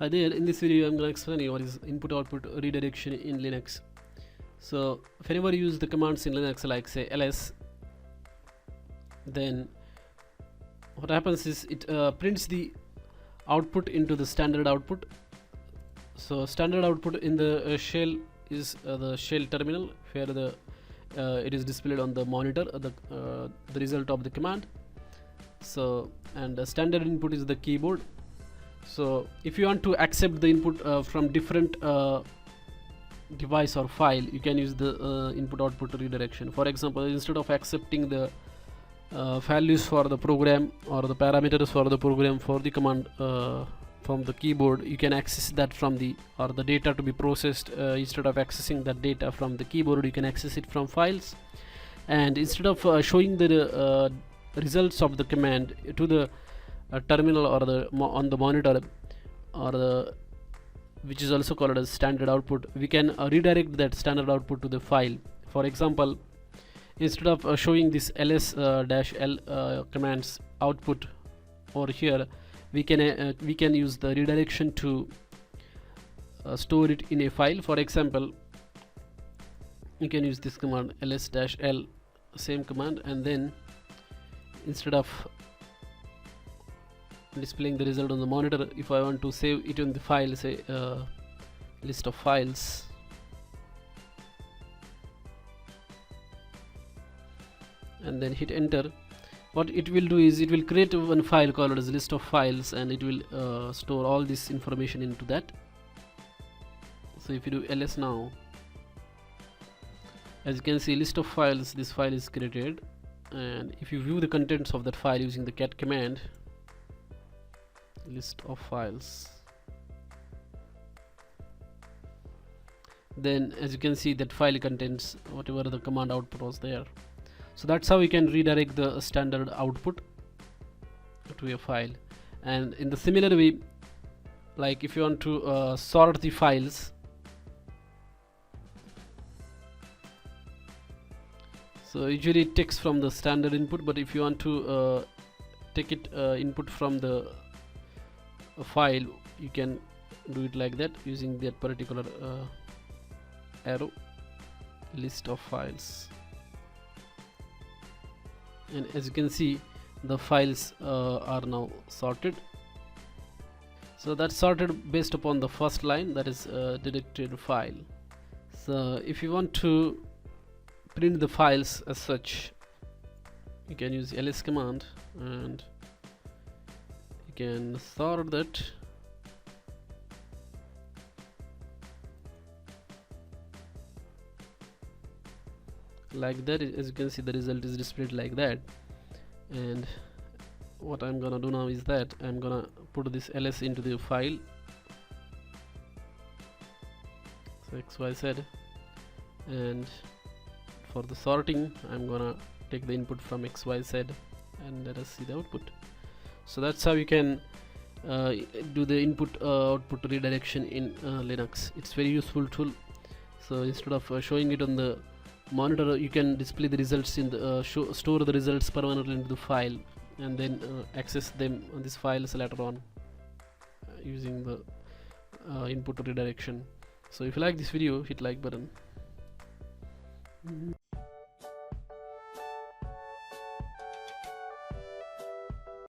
There in this video I'm going to explain you what is input output redirection in Linux. So whenever you use the commands in Linux like say ls, then what happens is it prints the output into the standard output. So standard output in the shell is the shell terminal where the it is displayed on the monitor, the result of the command. So and the standard input is the keyboard. So if you want to accept the input from different device or file, you can use the input output redirection. For example, instead of accepting the values for the program or the parameters for the program for the command from the keyboard, you can access that from the the data to be processed. Instead of accessing that data from the keyboard, you can access it from files. And instead of showing the results of the command to the terminal or the on the monitor or the which is also called as standard output, we can redirect that standard output to the file. For example, instead of showing this ls-l commands output over here, we can use the redirection to store it in a file. For example, you can use this command ls-l, same command, and then instead of displaying the result on the monitor, if I want to save it in the file, say list of files, and then hit enter, what it will do is it will create one file called as list of files, and it will store all this information into that. So if you do ls now, as you can see, list of files, this file is created. And if you view the contents of that file using the cat command, list of files, then as you can see, that file contains whatever the command output was there. So that's how we can redirect the standard output to a file. And in the similar way, like if you want to sort the files, so usually it takes from the standard input, but if you want to take it input from the file, you can do it like that using that particular arrow, list of files. And as you can see, the files are now sorted. So that's sorted based upon the first line, that is directed file. So if you want to print the files as such, you can use ls command and you can sort that. Like that, as you can see, the result is displayed like that. And what I'm gonna do now is that I'm gonna put this ls into the file, so xyz, and for the sorting I'm gonna take the input from xyz and let us see the output. So that's how you can do the input output redirection in Linux. It's very useful tool. So instead of showing it on the monitor, you can display the results in the store the results permanently into the file, and then access them on these files later on using the input redirection. So if you like this video, hit like button.